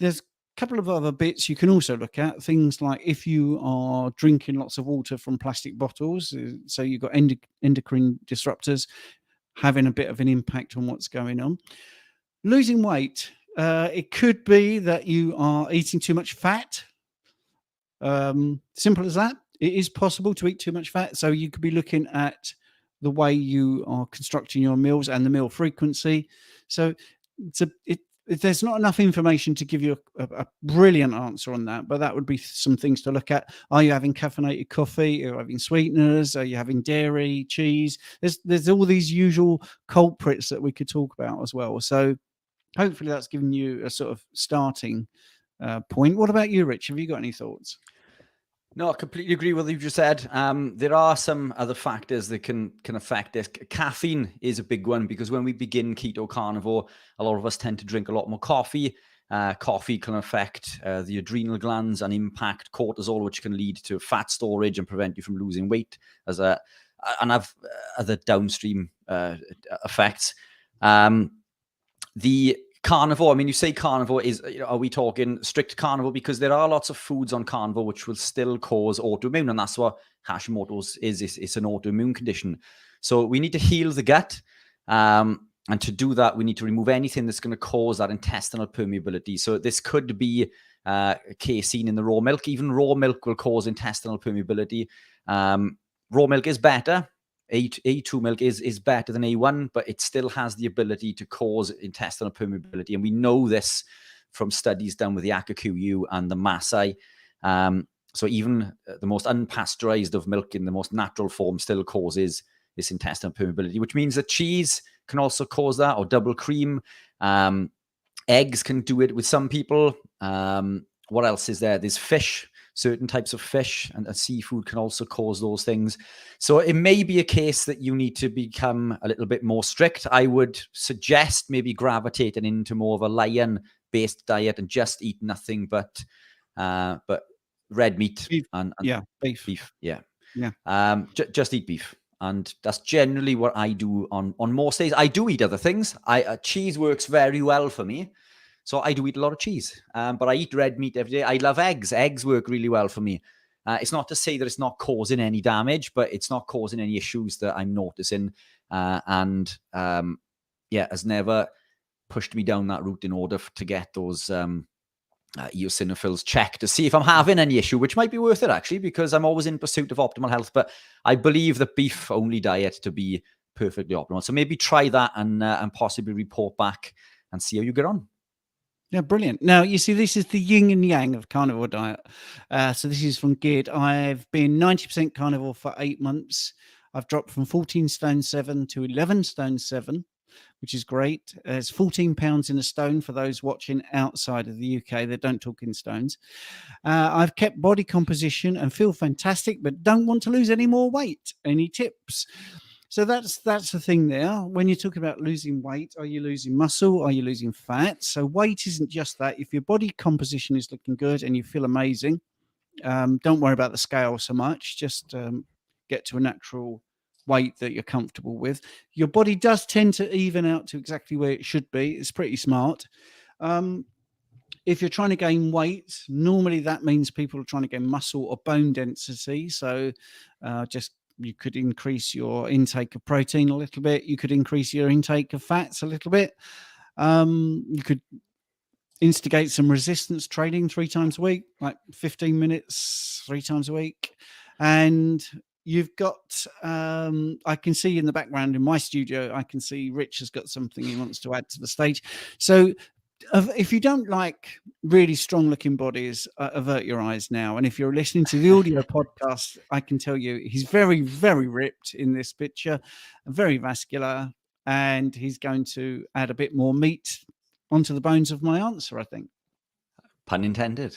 A: there's a couple of other bits you can also look at. Things like if you are drinking lots of water from plastic bottles, so you've got endocrine disruptors having a bit of an impact on what's going on. Losing weight, it could be that you are eating too much fat. Simple as that. It is possible to eat too much fat. So you could be looking at the way you are constructing your meals and the meal frequency. So there's not enough information to give you a brilliant answer on that, but that would be some things to look at. Are you having caffeinated coffee? Are you having sweeteners? Are you having dairy, cheese? There's all these usual culprits that we could talk about as well. So hopefully that's given you a sort of starting point. What about you, Rich? Have you got any thoughts?
B: No, I completely agree with what you just said. There are some other factors that can affect this. Caffeine is a big one, because when we begin keto carnivore, a lot of us tend to drink a lot more coffee. Coffee can affect the adrenal glands and impact cortisol, which can lead to fat storage and prevent you from losing weight, and have other downstream effects. The carnivore, I mean, you say carnivore is, are we talking strict carnivore? Because there are lots of foods on carnivore which will still cause autoimmune, and that's what Hashimoto's is. It's an autoimmune condition. So we need to heal the gut. And to do that, we need to remove anything that's going to cause that intestinal permeability. So this could be casein in the raw milk. Even raw milk will cause intestinal permeability. Raw milk is better. A2 milk is better than A1, but it still has the ability to cause intestinal permeability. And we know this from studies done with the Akakuyu and the Maasai. So even the most unpasteurized of milk in the most natural form still causes this intestinal permeability, which means that cheese can also cause that, or double cream. Eggs can do it with some people. What else is there? There's fish. Certain types of fish and seafood can also cause those things. So it may be a case that you need to become a little bit more strict. I would suggest maybe gravitating into more of a lion-based diet and just eat nothing but red meat
A: Beef.
B: and
A: Beef.
B: Yeah. Just eat beef. And that's generally what I do on most days. I do eat other things. Cheese works very well for me. So I do eat a lot of cheese, but I eat red meat every day. I love eggs. Eggs work really well for me. It's not to say that it's not causing any damage, but it's not causing any issues that I'm noticing. Has never pushed me down that route in order to get those eosinophils checked to see if I'm having any issue, which might be worth it actually, because I'm always in pursuit of optimal health. But I believe the beef-only diet to be perfectly optimal. So maybe try that and possibly report back and see how you get on.
A: Yeah, brilliant. Now, you see, this is the yin and yang of carnivore diet. So this is from Gid. I've been 90% carnivore for 8 months. I've dropped from 14 stone 7 to 11 stone 7, which is great. It's 14 pounds in a stone for those watching outside of the UK. They don't talk in stones. I've kept body composition and feel fantastic, but don't want to lose any more weight. Any tips? So that's the thing there. When you talk about losing weight, are you losing muscle? Are you losing fat? So weight isn't just that. If your body composition is looking good and you feel amazing, don't worry about the scale so much. Just get to a natural weight that you're comfortable with. Your body does tend to even out to exactly where it should be. It's pretty smart. If you're trying to gain weight, normally that means people are trying to gain muscle or bone density. So you could increase your intake of protein a little bit. You could increase your intake of fats a little bit. You could instigate some resistance training 3 times a week, like 15 minutes, 3 times a week. And you've got, I can see in the background in my studio, I can see Rich has got something he wants to add to the stage. So if you don't like really strong looking bodies, avert your eyes now. And if you're listening to the audio podcast, I can tell you he's very, very ripped in this picture, very vascular, and he's going to add a bit more meat onto the bones of my answer, I think.
B: Pun intended.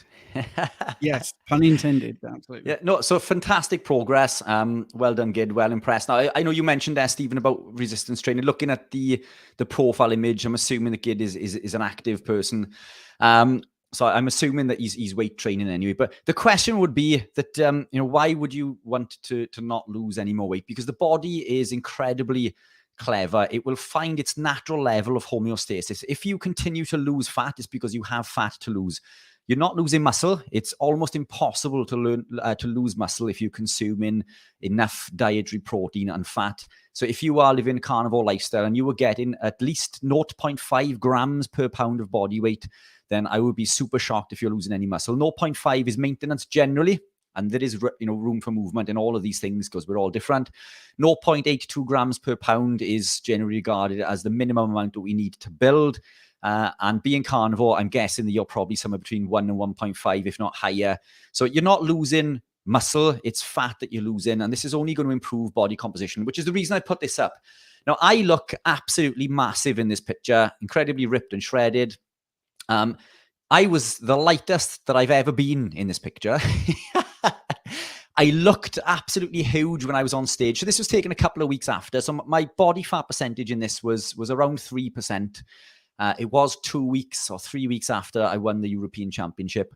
A: Yes, pun intended. Absolutely.
B: Yeah, no, so fantastic progress. Well done, Gid. Well impressed. Now, I know you mentioned there, Stephen, about resistance training. Looking at the profile image, I'm assuming that Gid is an active person. So I'm assuming that he's weight training anyway. But the question would be that, why would you want to not lose any more weight? Because the body is incredibly clever. It will find its natural level of homeostasis. If you continue to lose fat, it's because you have fat to lose. You're not losing muscle. It's almost impossible to lose muscle if you're consuming enough dietary protein and fat. So if you are living a carnivore lifestyle and you were getting at least 0.5 grams per pound of body weight, then I would be super shocked if you're losing any muscle. 0.5 is maintenance generally. And there is room for movement in all of these things because we're all different. 0.82 grams per pound is generally regarded as the minimum amount that we need to build. And being carnivore, I'm guessing that you're probably somewhere between 1 and 1.5, if not higher. So you're not losing muscle, it's fat that you're losing. And this is only going to improve body composition, which is the reason I put this up. Now, I look absolutely massive in this picture, incredibly ripped and shredded. I was the lightest that I've ever been in this picture. I looked absolutely huge when I was on stage. So this was taken a couple of weeks after. So my body fat percentage in this was around 3%. It was 2 weeks or 3 weeks after I won the European Championship.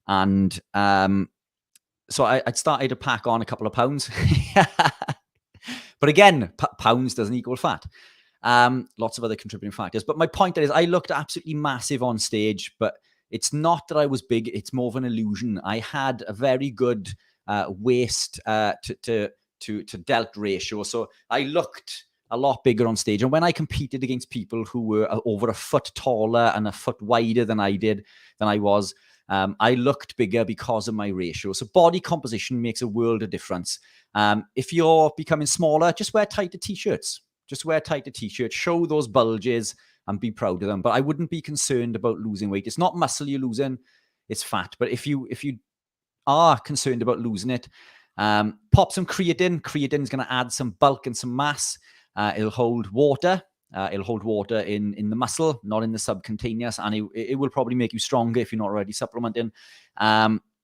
B: And so I'd started to pack on a couple of pounds. But again, pounds doesn't equal fat. Lots of other contributing factors. But my point is, I looked absolutely massive on stage, but it's not that I was big. It's more of an illusion. I had a very good waist to delt ratio. So I looked a lot bigger on stage. And when I competed against people who were over a foot taller and a foot wider than I was, I looked bigger because of my ratio. So body composition makes a world of difference. If you're becoming smaller, just wear tighter t-shirts. Just wear tighter t-shirts, show those bulges and be proud of them. But I wouldn't be concerned about losing weight. It's not muscle you're losing, it's fat. But if you are concerned about losing it, pop some creatine. Creatine is going to add some bulk and some mass. It'll hold water. It'll hold water in the muscle, not in the subcutaneous, and it will probably make you stronger if you're not already supplementing.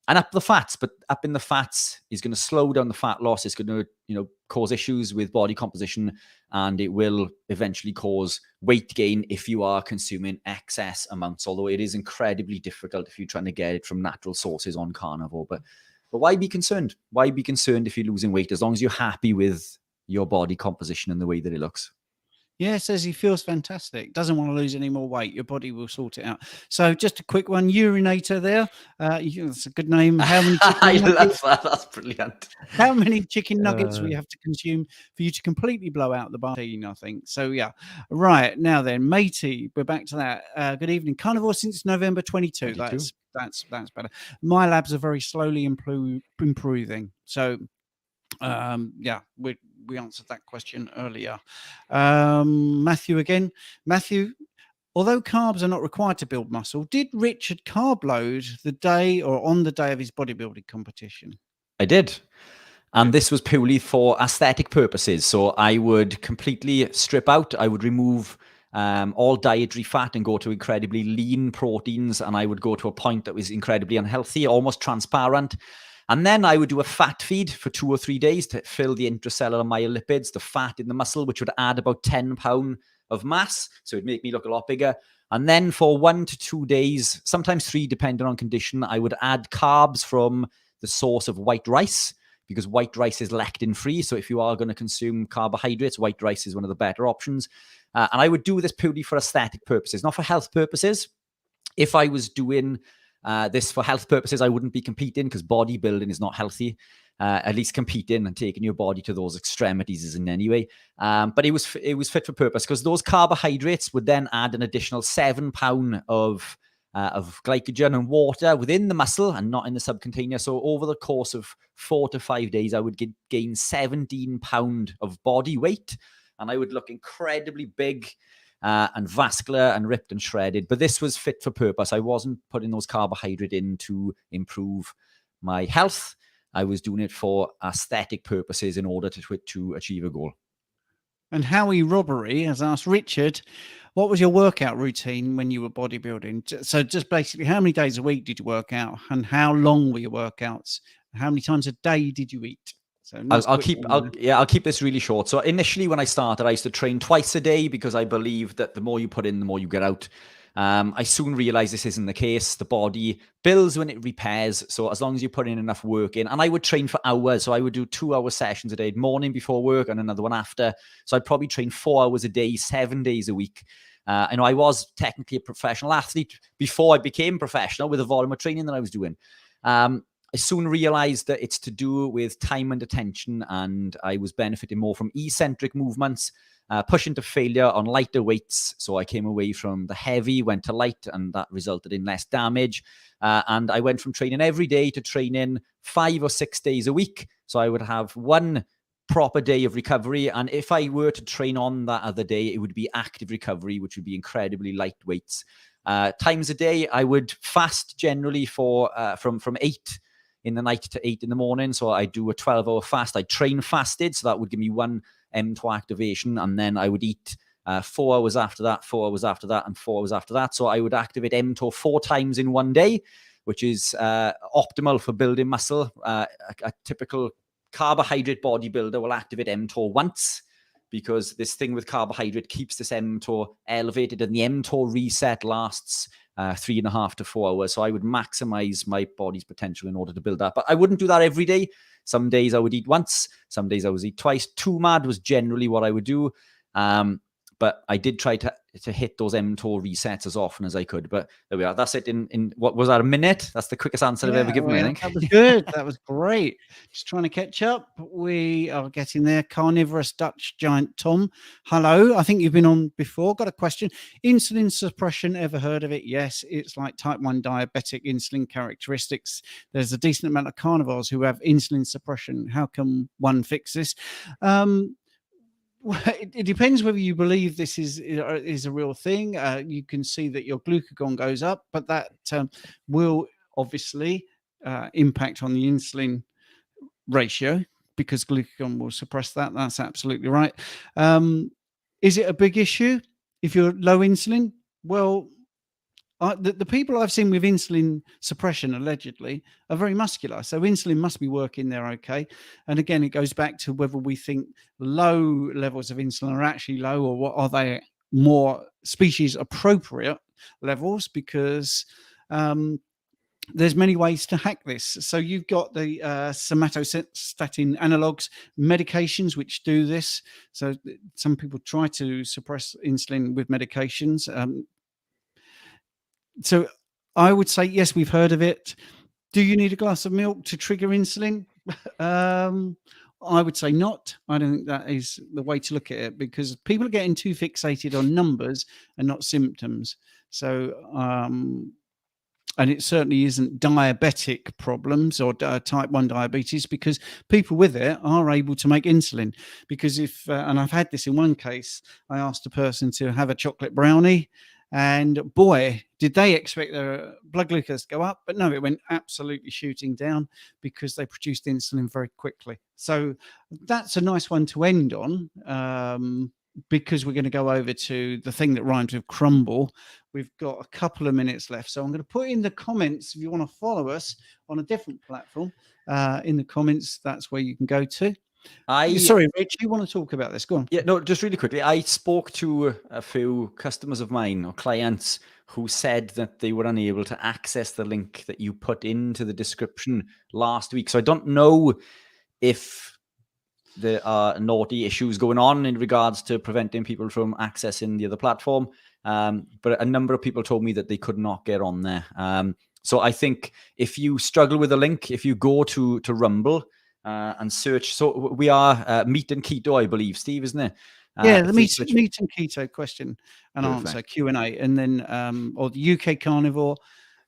B: And up the fats, but up in the fats is going to slow down the fat loss. It's going to, cause issues with body composition, and it will eventually cause weight gain if you are consuming excess amounts. Although it is incredibly difficult if you're trying to get it from natural sources on carnivore. But why be concerned? Why be concerned if you're losing weight as long as you're happy with your body composition and the way that it looks?
A: Yeah, says he feels fantastic. Doesn't want to lose any more weight. Your body will sort it out. So just a quick one. Urinator there. That's a good name. How many
B: I love that. That's brilliant.
A: How many chicken nuggets we have to consume for you to completely blow out the bartine, I think. So, yeah. Right. Now then, matey, we're back to that. Good evening. Carnivore since November 22. That's better. My labs are very slowly improving. So, yeah, we answered that question earlier. Matthew again. Matthew, although carbs are not required to build muscle, did Richard carb load the day or on the day of his bodybuilding competition?
B: I did. And this was purely for aesthetic purposes. So I would completely strip out. I would remove all dietary fat and go to incredibly lean proteins. And I would go to a point that was incredibly unhealthy, almost transparent. And then I would do a fat feed for 2 or 3 days to fill the intracellular myolipids, the fat in the muscle, which would add about 10 pounds of mass. So it'd make me look a lot bigger. And then for 1 to 2 days, sometimes 3, depending on condition, I would add carbs from the source of white rice, because white rice is lectin free. So if you are going to consume carbohydrates, white rice is one of the better options. And I would do this purely for aesthetic purposes, not for health purposes. If I was doing this for health purposes, I wouldn't be competing, because bodybuilding is not healthy. At least competing and taking your body to those extremities is in any way. But it was fit for purpose, because those carbohydrates would then add an additional 7 pounds of glycogen and water within the muscle and not in the subcutaneous. So over the course of 4 to 5 days, I would gain 17 pounds of body weight, and I would look incredibly big and vascular and ripped and shredded. But this was fit for purpose. I wasn't putting those carbohydrates in to improve my health. I was doing it for aesthetic purposes in order to achieve a goal.
A: And Howie Robbery has asked, Richard, what was your workout routine when you were bodybuilding? So just basically, how many days a week did you work out, and how long were your workouts? How many times a day did you eat? So
B: I'll keep this really short. So initially, when I started, I used to train twice a day, because I believed that the more you put in, the more you get out. I soon realized this isn't the case. The body builds when it repairs. So as long as you put in enough work in, and I would train for hours. So I would do 2-hour sessions a day, morning before work and another one after. So I'd probably train 4 hours a day, 7 days a week. I was technically a professional athlete before I became professional, with the volume of training that I was doing. I soon realized that it's to do with time and attention, and I was benefiting more from eccentric movements, pushing to failure on lighter weights. So I came away from the heavy, went to light, and that resulted in less damage. And I went from training every day to training 5 or 6 days a week. So I would have one proper day of recovery. And if I were to train on that other day, it would be active recovery, which would be incredibly light weights. Times a day, I would fast generally for from 8 in the night to 8 in the morning. So I do a 12-hour fast. I train fasted, so that would give me one mTOR activation, and then I would eat 4 hours after that, 4 hours after that, and 4 hours after that. So I would activate mTOR 4 times in one day, which is optimal for building muscle. A typical carbohydrate bodybuilder will activate mTOR once, because this thing with carbohydrate keeps this mTOR elevated, and the mTOR reset lasts 3.5 to 4 hours. So I would maximize my body's potential in order to build that. But I wouldn't do that every day. Some days I would eat once, some days I would eat twice. 2 mad was generally what I would do. But I did try to hit those mTOR resets as often as I could. But there we are. That's it in what was that, a minute? That's the quickest answer I've ever given, I think.
A: That was good. That was great. Just trying to catch up. We are getting there. Carnivorous Dutch giant Tom. Hello. I think you've been on before. Got a question. Insulin suppression, ever heard of it? Yes. It's like type 1 diabetic insulin characteristics. There's a decent amount of carnivores who have insulin suppression. How can one fix this? Well, it depends whether you believe this is a real thing. You can see that your glucagon goes up, but that will obviously impact on the insulin ratio, because glucagon will suppress that. That's absolutely right. Is it a big issue if you're low insulin? Well, the people I've seen with insulin suppression allegedly are very muscular, so insulin must be working there okay. And again, it goes back to whether we think low levels of insulin are actually low, or what are they more species appropriate levels, because there's many ways to hack this. So you've got the somatostatin analogs medications which do this. So some people try to suppress insulin with medications. So I would say, yes, we've heard of it. Do you need a glass of milk to trigger insulin? I would say not. I don't think that is the way to look at it, because people are getting too fixated on numbers and not symptoms. So, and it certainly isn't diabetic problems or type 1 diabetes, because people with it are able to make insulin. Because if, and I've had this in one case, I asked a person to have a chocolate brownie, and boy, did they expect their blood glucose to go up. But no, it went absolutely shooting down, because they produced insulin very quickly. So that's a nice one to end on, because we're going to go over to the thing that rhymes with crumble. We've got a couple of minutes left. So I'm going to put in the comments, if you want to follow us on a different platform, in the comments, that's where you can go to. Sorry, Rich, you want to talk about this? Go on.
B: Yeah, no, just really quickly. I spoke to a few customers of mine or clients who said that they were unable to access the link that you put into the description last week. So I don't know if there are naughty issues going on in regards to preventing people from accessing the other platform. But a number of people told me that they could not get on there. So I think if you struggle with the link, if you go to Rumble, and search. So we are meat and keto, I believe, Steve, isn't it?
A: Yeah, the meat and keto question and answer, Q&A, and then or the UK carnivore,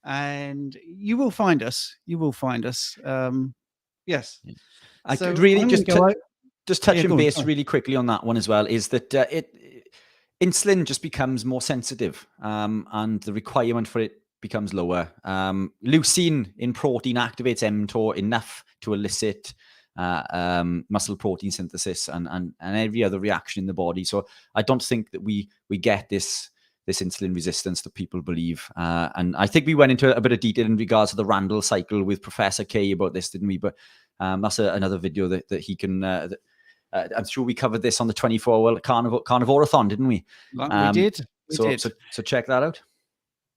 A: and you will find us. You will find us. Yes.
B: I could really just touching base really quickly on that one as well, is that insulin just becomes more sensitive, and the requirement for it becomes lower. Leucine in protein activates mTOR enough to elicit muscle protein synthesis and every other reaction in the body. So I don't think that we get this insulin resistance that people believe. And I think we went into a bit of detail in regards to the Randall cycle with Professor K about this, didn't we? But that's another video that he can. I'm sure we covered this on the 24-hour carnivorathon, didn't we?
A: We did.
B: So check that out.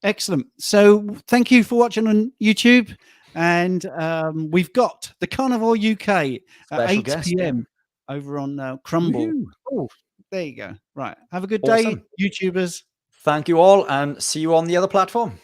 A: Excellent. So thank you for watching on YouTube. And we've got the Carnivore UK at 8 p.m. over on Crumble. Oh, there you go. Right. Have a good day, YouTubers.
B: Thank you all, and see you on the other platform.